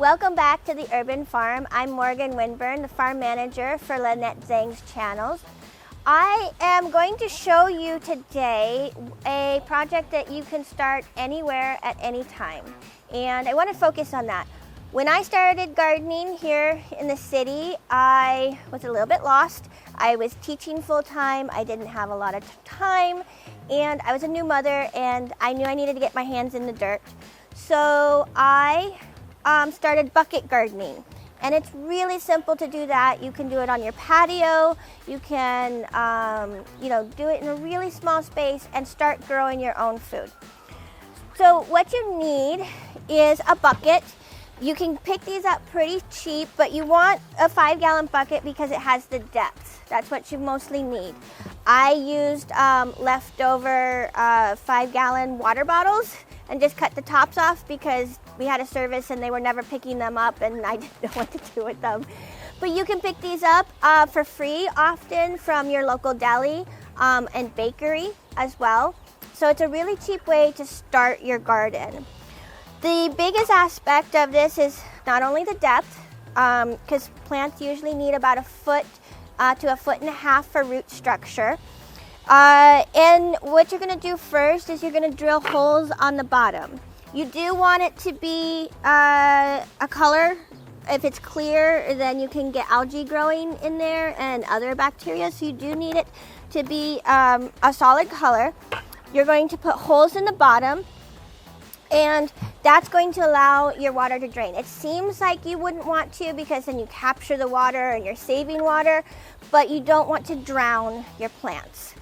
Welcome back to the Urban Farm. I'm Morgan Winburn, the farm manager for Lynette Zhang's channels. I am going to show you today a project that you can start anywhere at any time. And I want to focus on that. When I started gardening here in the city, I was a little bit lost. I was teaching full-time, I didn't have a lot of time, and I was a new mother and I knew I needed to get my hands in the dirt. So I started bucket gardening. And it's really simple to do that. You can do it on your patio. You can do it in a really small space and start growing your own food. So what you need is a bucket. You can pick these up pretty cheap, but you want a 5-gallon bucket because it has the depth. That's what you mostly need. I used leftover 5-gallon water bottles and just cut the tops off because we had a service and they were never picking them up and I didn't know what to do with them. But you can pick these up for free often from your local deli and bakery as well. So it's a really cheap way to start your garden. The biggest aspect of this is not only the depth, because plants usually need about 1 foot to 1.5 feet for root structure. And what you're going to do first is you're going to drill holes on the bottom. You do want it to be a color. If it's clear, then you can get algae growing in there and other bacteria. So you do need it to be a solid color. You're going to put holes in the bottom, and that's going to allow your water to drain. It seems like you wouldn't want to because then you capture the water and you're saving water, but you don't want to drown your plants.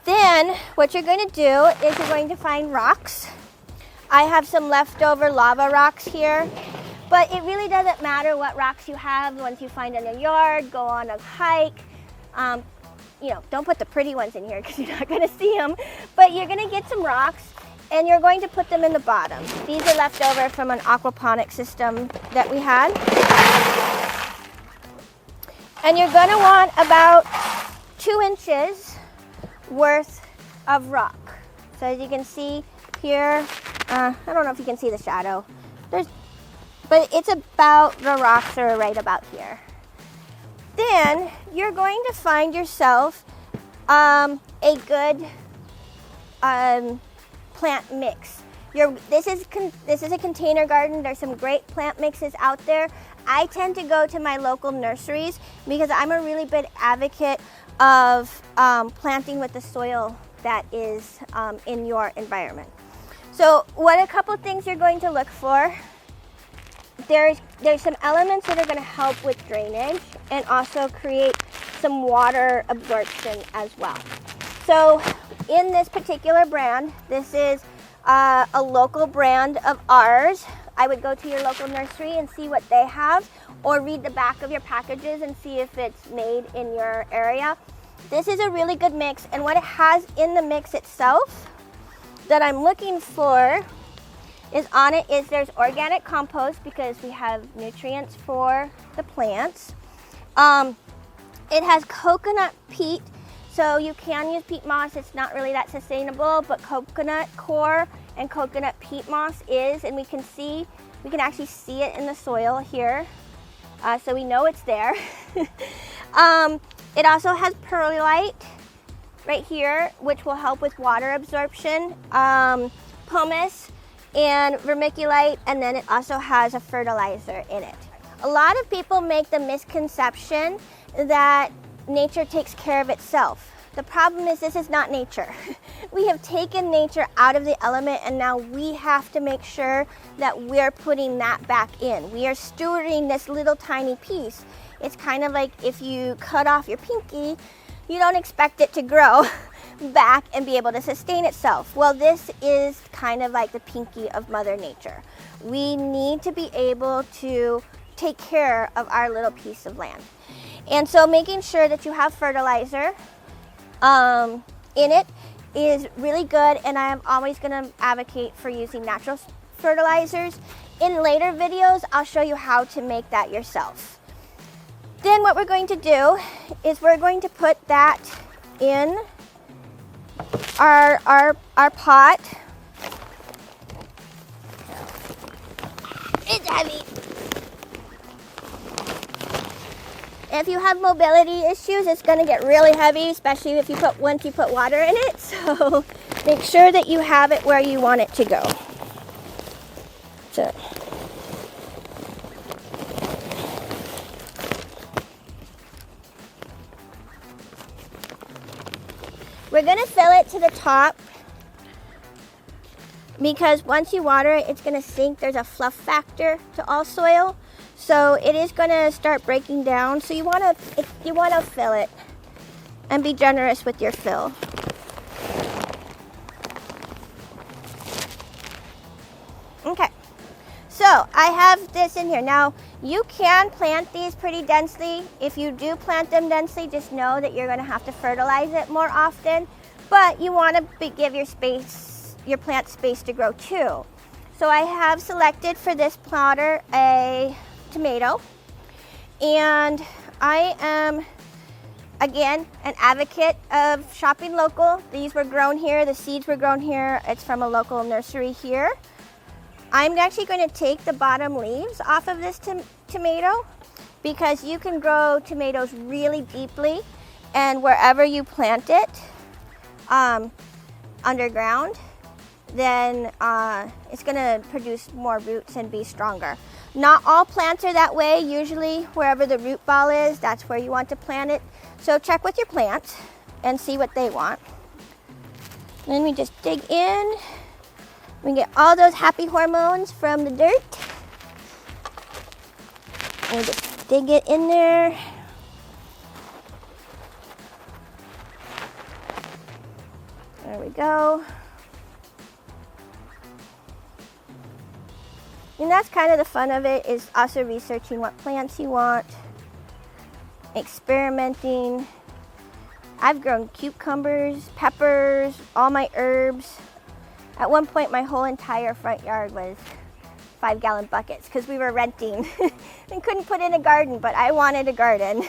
Then what you're going to do is you're going to find rocks. I have some leftover lava rocks here, but it really doesn't matter what rocks you have. The ones you find in your yard, go on a hike. Don't put the pretty ones in here because you're not going to see them, but you're going to get some rocks and you're going to put them in the bottom. These are left over from an aquaponic system that we had. And you're going to want about 2 inches worth of rock. So as you can see here, I don't know if you can see the shadow, but it's about, the rocks are right about here. Then you're going to find yourself a good plant mix. This is a container garden. There's some great plant mixes out there. I tend to go to my local nurseries because I'm a really big advocate of planting with the soil that is in your environment. So what a couple things you're going to look for. There's some elements that are going to help with drainage and also create some water absorption as well. So in this particular brand, this is a local brand of ours. I would go to your local nursery and see what they have, or read the back of your packages and see if it's made in your area. This is a really good mix, and what it has in the mix itself that I'm looking for is there's organic compost because we have nutrients for the plants. It has coconut peat, so you can use peat moss. It's not really that sustainable, but coconut coir and coconut peat moss is, and we can actually see it in the soil here, so we know it's there. It also has perlite right here, which will help with water absorption, pumice, and vermiculite, and then it also has a fertilizer in it. A lot of people make the misconception that nature takes care of itself. The problem is this is not nature. We have taken nature out of the element, and now we have to make sure that we're putting that back in. We are stewarding this little tiny piece. It's kind of like if you cut off your pinky, you don't expect it to grow back and be able to sustain itself. Well, this is kind of like the pinky of Mother Nature. We need to be able to take care of our little piece of land. And so making sure that you have fertilizer in it is really good, and I am always going to advocate for using natural fertilizers. In later videos, I'll show you how to make that yourself. Then what we're going to do is we're going to put that in our pot. It's heavy. If you have mobility issues, it's going to get really heavy, especially if you once you put water in it. So make sure that you have it where you want it to go. So. We're going to fill it to the top because once you water it, it's going to sink. There's a fluff factor to all soil. So it is going to start breaking down. So you want to fill it and be generous with your fill. Okay. So I have this in here. Now you can plant these pretty densely. If you do plant them densely, just know that you're going to have to fertilize it more often. But you want to give your plant space to grow too. So I have selected for this plotter a tomato, and I am again an advocate of shopping local. These were grown here, the seeds were grown here. It's from a local nursery here. I'm actually going to take the bottom leaves off of this tomato because you can grow tomatoes really deeply, and wherever you plant it underground, then it's going to produce more roots and be stronger. Not all plants are that way. Usually wherever the root ball is, that's where you want to plant it. So check with your plants and see what they want. Then we just dig in. We get all those happy hormones from the dirt. And we just dig it in there. There we go. And that's kind of the fun of it, is also researching what plants you want, experimenting. I've grown cucumbers, peppers, all my herbs. At one point, my whole entire front yard was 5-gallon buckets because we were renting and couldn't put in a garden, but I wanted a garden.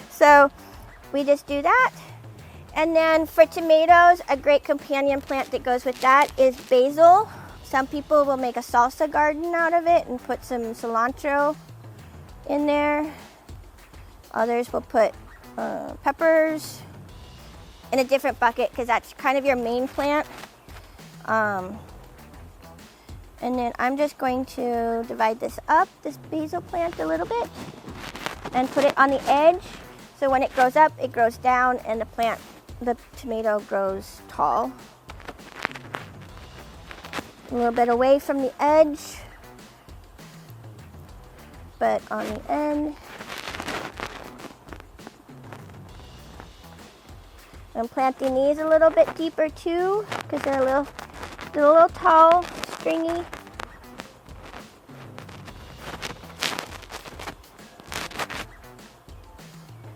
So we just do that. And then for tomatoes, a great companion plant that goes with that is basil. Some people will make a salsa garden out of it and put some cilantro in there. Others will put peppers in a different bucket because that's kind of your main plant. And then I'm just going to divide this up, this basil plant, a little bit and put it on the edge. So when it grows up, it grows down and the tomato grows tall. A little bit away from the edge, but on the end. I'm planting these a little bit deeper too because they're a little tall, stringy.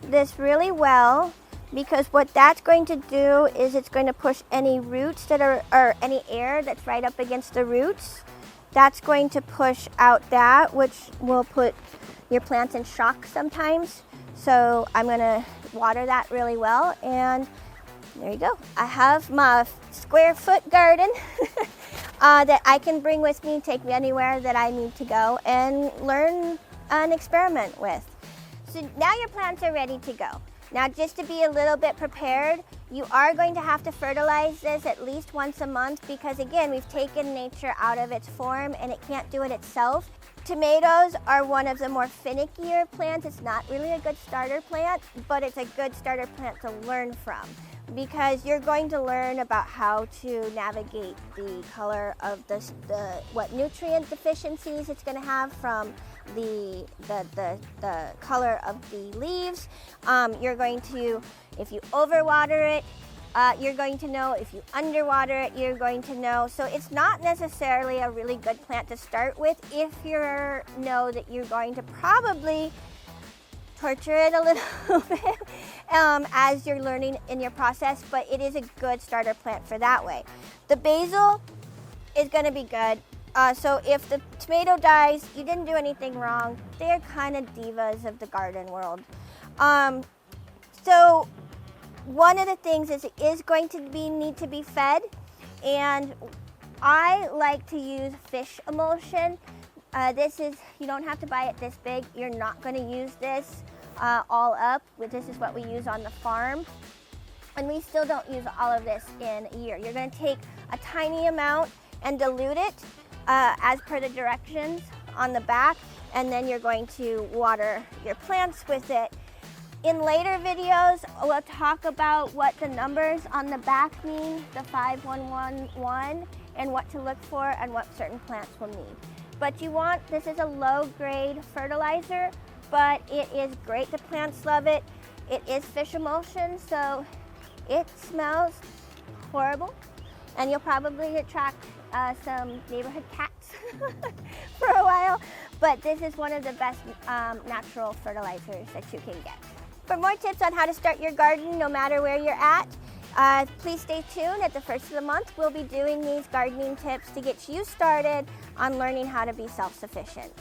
This really well, because what that's going to do is it's going to push any roots or any air that's right up against the roots. That's going to push out that, which will put your plants in shock sometimes. So I'm going to water that really well, and there you go. I have my square foot garden that I can bring with me, take me anywhere that I need to go and learn and experiment with. So now your plants are ready to go. Now, just to be a little bit prepared, you are going to have to fertilize this at least once a month because, again, we've taken nature out of its form and it can't do it itself. Tomatoes are one of the more finickier plants. It's not really a good starter plant, but it's a good starter plant to learn from because you're going to learn about how to navigate the color of what nutrient deficiencies it's going to have from the color of the leaves. You're going to, if you overwater it, you're going to know. If you underwater it, you're going to know. So it's not necessarily a really good plant to start with if you know that you're going to probably torture it a little bit as you're learning in your process, but it is a good starter plant for that way. The basil is going to be good. So if the tomato dies, you didn't do anything wrong. They're kind of divas of the garden world. So one of the things is it is going to need to be fed, and I like to use fish emulsion. You don't have to buy it this big. You're not going to use this all up. This is what we use on the farm. And we still don't use all of this in a year. You're going to take a tiny amount and dilute it as per the directions on the back, and then you're going to water your plants with it. In later videos, we'll talk about what the numbers on the back mean, the 5111, and what to look for and what certain plants will need. But this is a low-grade fertilizer, but it is great. The plants love it. It is fish emulsion, so it smells horrible, and you'll probably attract some neighborhood cats for a while, but this is one of the best natural fertilizers that you can get. For more tips on how to start your garden, no matter where you're at, please stay tuned. At the first of the month, we'll be doing these gardening tips to get you started on learning how to be self-sufficient.